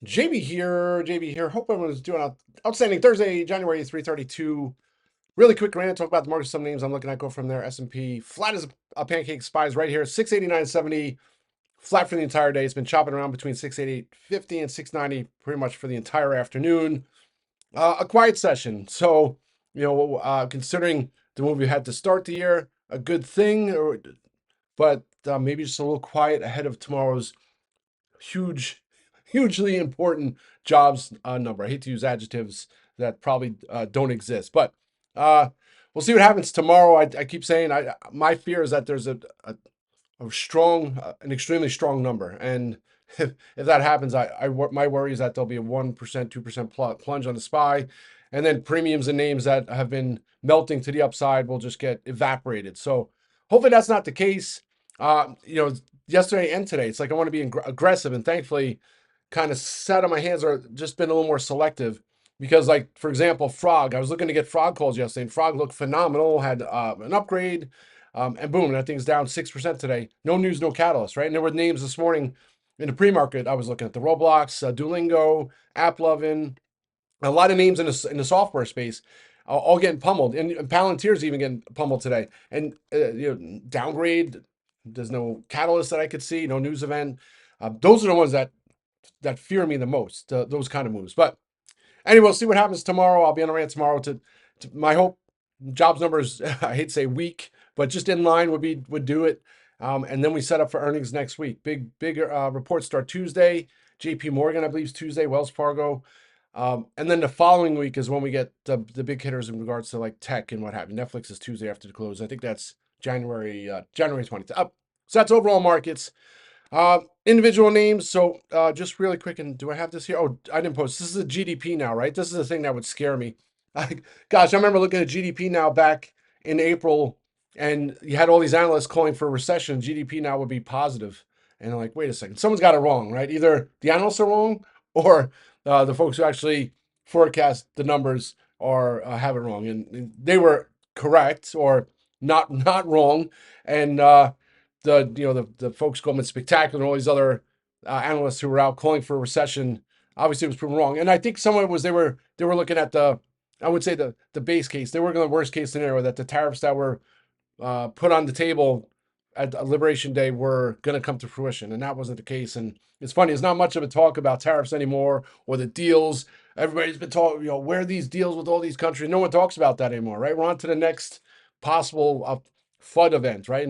JB here. Hope everyone's doing outstanding. Thursday, January 3/32. Really quick rant. Talk about the market. Some names I'm looking at go from there. S&P flat as a pancake. Spies right here. 689.70 flat for the entire day. It's been chopping around between 688.50 and 690 pretty much for the entire afternoon. A quiet session. So considering the move we had to start the year, a good thing, but maybe just a little quiet ahead of tomorrow's huge, hugely important jobs number. I hate to use adjectives that probably don't exist, but uh, we'll see what happens tomorrow. I keep saying my fear is that there's a strong, an extremely strong number, and if that happens, my worry is that there'll be a 1%, 2% plunge on the SPY, and then premiums and names that have been melting to the upside will just get evaporated. So hopefully that's not the case. Yesterday and today, it's like I want to be aggressive, and thankfully, kind of sat on my hands or just been a little more selective. Because, like, for example, Frog, I was looking to get Frog calls yesterday, and Frog looked phenomenal, had an upgrade, and boom, that thing's down 6% today. No news, no catalyst, right? And there were names this morning in the pre-market. I was looking at the Roblox, Duolingo, AppLovin, a lot of names in the software space, all getting pummeled, and Palantir's even getting pummeled today. And downgrade. There's no catalyst that I could see, no news event. Those are the ones that fear me the most. Those kind of moves, but. Anyway, we'll see what happens tomorrow. I'll be on a rant tomorrow. To my hope, jobs numbers. I hate to say weak, but just in line would do it. And then we set up for earnings next week. Big reports start Tuesday. J.P. Morgan, I believe, is Tuesday. Wells Fargo, and then the following week is when we get the big hitters in regards to like tech and what have you. Netflix is Tuesday after the close. I think that's January 20th. So that's overall markets. Individual names. So just really quick, and do I have this here? Oh, I didn't post. This is a GDP now, right? This is the thing that would scare me. Gosh, I remember looking at GDP now back in April, and you had all these analysts calling for a recession. GDP now would be positive, and I'm like, wait a second, someone's got it wrong, right? Either the analysts are wrong, or the folks who actually forecast the numbers are have it wrong, and they were correct or not wrong, and the folks Goldman Spectacular and all these other analysts who were out calling for a recession, obviously it was proven wrong. And I think some of it was they were looking at I would say the base case. They were looking at the worst case scenario, that the tariffs that were put on the table at Liberation Day were going to come to fruition, and that wasn't the case. And it's funny, there's not much of a talk about tariffs anymore or the deals. Everybody's been talking, where are these deals with all these countries? No one talks about that anymore, right? We're on to the next possible flood event, right?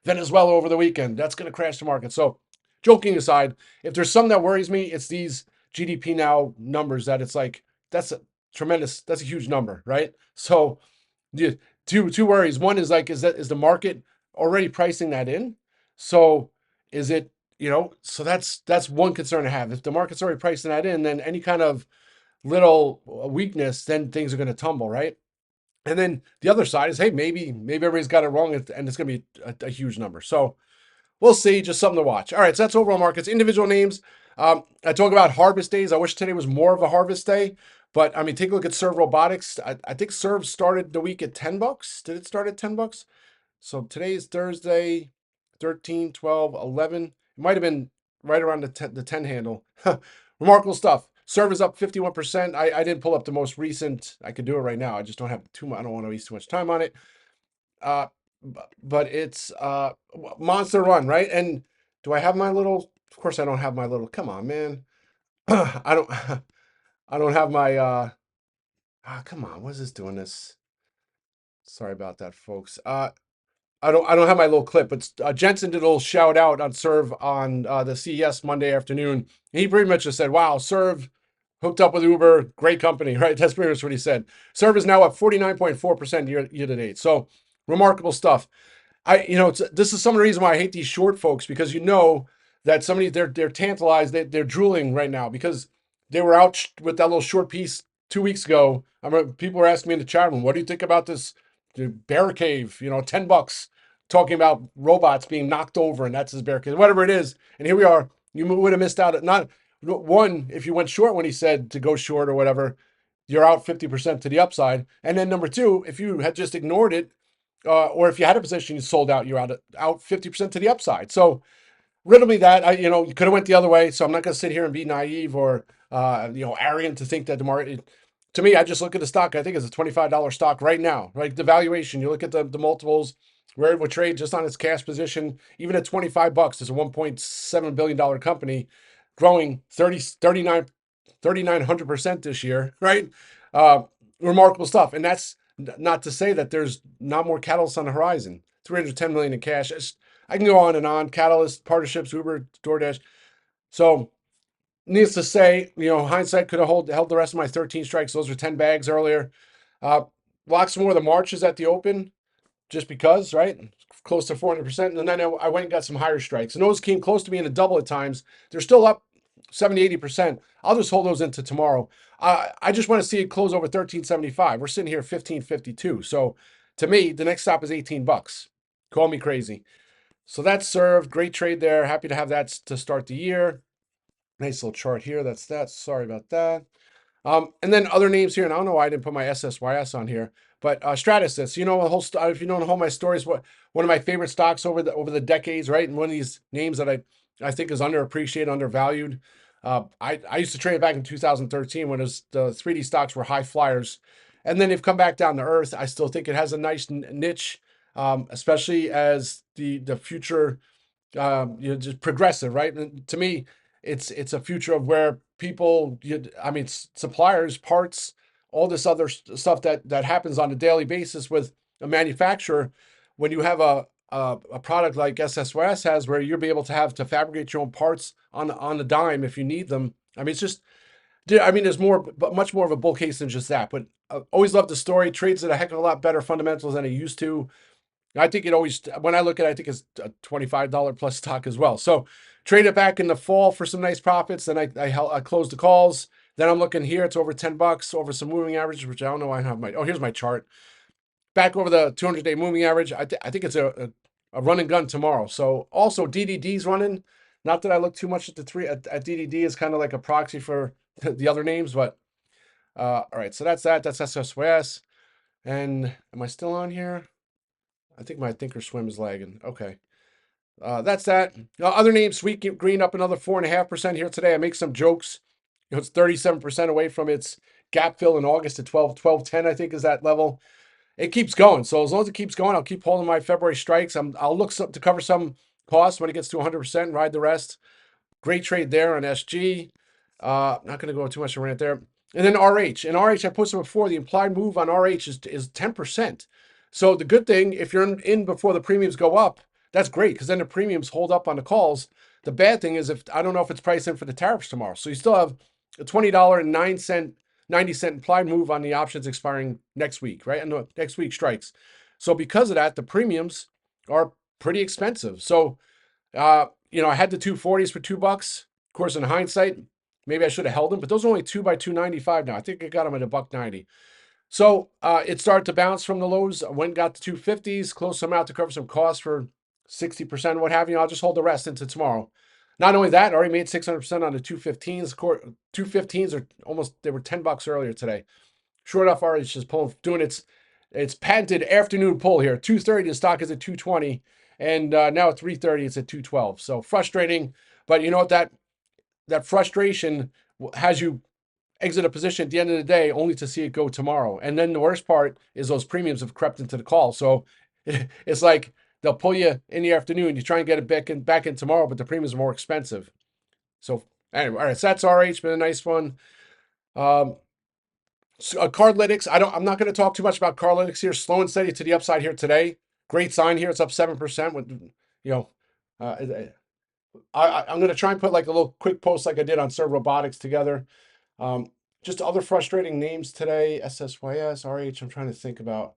Venezuela over the weekend, that's going to crash the market. So, joking aside, if there's something that worries me, it's these GDP now numbers. That it's like that's a huge number, right? So, yeah, two worries. One is like, is the market already pricing that in? So is it, so that's one concern I have. If the market's already pricing that in, then any kind of little weakness, then things are going to tumble, right? And then the other side is, hey, maybe everybody's got it wrong, and it's going to be a huge number. So we'll see. Just something to watch. All right, so that's overall markets. Individual names. I talk about harvest days. I wish today was more of a harvest day, but I mean, take a look at SERV Robotics. I think SERV started the week at $10. Did it start at $10? So today is Thursday, 13, 12, 11. It might have been right around the 10 handle. Remarkable stuff. SERV is up 51%. I didn't pull up the most recent. I could do it right now. I just don't have too much. I don't want to waste too much time on it. Uh, but it's monster run, right? And do I have my little? Of course, I don't have my little. Come on, man. I don't. I don't have my. Come on. What is this doing this? Sorry about that, folks. I don't have my little clip, but Jensen did a little shout out on SERV on the CES Monday afternoon. And he pretty much just said, "Wow, SERV hooked up with Uber, great company," right? That's pretty much what he said. SERV is now up 49.4% year to date. So remarkable stuff. This is some of the reason why I hate these short folks, because that somebody they're tantalized, they're drooling right now because they were out with that little short piece 2 weeks ago. I remember people were asking me in the chat room, "What do you think about this bear cave? $10, talking about robots being knocked over, and that's his bear cave, whatever it is." And here we are. You would have missed out at not one if you went short when he said to go short or whatever. You're out 50% to the upside, and then number two, if you had just ignored it or if you had a position you sold out, you're out 50% to the upside. So riddle me that. You could have went the other way, so I'm not going to sit here and be naive or arrogant to think that the market. To me, I just look at the stock. I think it's a $25 stock right now. Right, the valuation. You look at the multiples where it would trade just on its cash position, even at $25. It's a $1.7 billion company, growing 3,900% this year. Right, uh, remarkable stuff. And that's not to say that there's not more catalysts on the horizon. 310 million in cash. I can go on and on. Catalyst, partnerships, Uber, DoorDash. So, needless to say, hindsight could have held the rest of my 13 strikes. Those were 10 bags earlier. Uh, Lots more of the Marches at the open, just because, right? Close to 400%. And then I went and got some higher strikes. And those came close to being a double at times. They're still up 70, 80%. I'll just hold those into tomorrow. I just want to see it close over 13.75. We're sitting here 15.52. So to me, the next stop is 18 bucks. Call me crazy. So that's served. Great trade there. Happy to have that to start the year. Nice little chart here. That's that. Sorry about that. And then other names here, and I don't know why I didn't put my SSYS on here, but Stratasys. If you know the whole my stories, one of my favorite stocks over the decades, right? And one of these names that I think is underappreciated, undervalued. I used to trade it back in 2013 when the 3D stocks were high flyers, and then they've come back down to earth. I still think it has a nice niche, especially as the future just progressive, right? And to me, it's a future of where people, suppliers, parts, all this other stuff that happens on a daily basis with a manufacturer. When you have a product like SSYS has, where you'll be able to have to fabricate your own parts on the dime if you need them. It's just, there's much more of a bull case than just that. But always love the story. Trades at a heck of a lot better fundamentals than it used to. I think when I look at it, I think it's a $25 plus stock as well. So trade it back in the fall for some nice profits. Then I closed the calls. Then I'm looking here. It's over 10 bucks over some moving averages, which I don't know why I have here's my chart. Back over the 200-day moving average. I think it's a run and gun tomorrow. So also DDD's running. Not that I look too much at at DDD is kind of like a proxy for the other names, but all right. So that's that. That's SSYS. And am I still on here? I think my Thinkorswim is lagging. Okay. That's that. Other names, Sweet Green up another 4.5% here today. I make some jokes. It's 37% away from its gap fill in August at 12.10, I think is that level. It keeps going. So as long as it keeps going, I'll keep holding my February strikes. I'll look to cover some costs when it gets to 100%, ride the rest. Great trade there on SG. Not going to go too much around there. And then RH. And RH, I posted before, the implied move on RH is 10%. So the good thing, if you're in before the premiums go up, that's great, because then the premiums hold up on the calls. The bad thing is, if I don't know if it's priced in for the tariffs tomorrow. So you still have a $20.09, 90-cent implied move on the options expiring next week, right? And the next week strikes. So because of that, the premiums are pretty expensive. So I had the 240s for $2. Of course, in hindsight, maybe I should have held them, but those are only 2 by 295 now. I think I got them at $1.90. So it started to bounce from the lows. I went and got the 250s, closed some out to cover some costs for 60%, what have you. I'll just hold the rest into tomorrow. Not only that, I already made 600% on the 215s. 215s are they were $10 earlier today. Short off already just doing its patented afternoon pull here. 2:30, the stock is at 220. And now at 3:30, it's at 212. So frustrating. But you know what? That frustration has you exit a position at the end of the day only to see it go tomorrow. And then the worst part is those premiums have crept into the call. So it's like they'll pull you in the afternoon. You try and get it back in tomorrow, but the premiums are more expensive. So anyway, all right. So that's RH, been a nice one. Cardlytics. I'm not going to talk too much about Cardlytics here. Slow and steady to the upside here today. Great sign here. It's up 7%. With I'm going to try and put like a little quick post like I did on SERV Robotics together. Just other frustrating names today. SSYS, RH. I'm trying to think about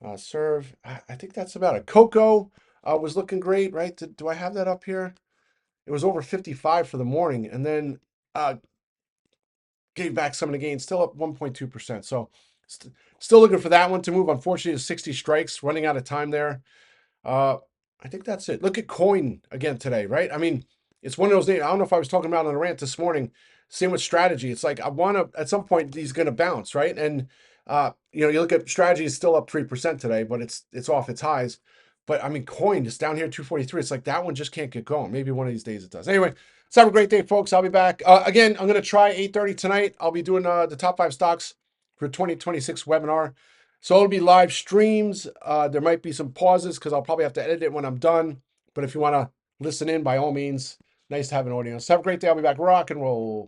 SERV. I think that's about it. Coco was looking great, right? Do I have that up here? It was over 55 for the morning, and then gave back some of the gains, still up 1.2%. So still looking for that one to move. Unfortunately, it's 60 strikes, running out of time there. I think that's it. Look at Coin again today, right? It's one of those names. I don't know if I was talking about on a rant this morning. Same with Strategy. It's like I want to, at some point, he's going to bounce, right? And you look at Strategy is still up 3% today, but it's off its highs. But I mean, coin just down here 243. It's like that one just can't get going. Maybe one of these days it does. Anyway, let's have a great day, folks. I'll be back again. I'm gonna try 8:30 tonight. I'll be doing the top 5 stocks for 2026 webinar. So it'll be live streams. There might be some pauses because I'll probably have to edit it when I'm done. But if you want to listen in, by all means, nice to have an audience. Have a great day. I'll be back. Rock and roll.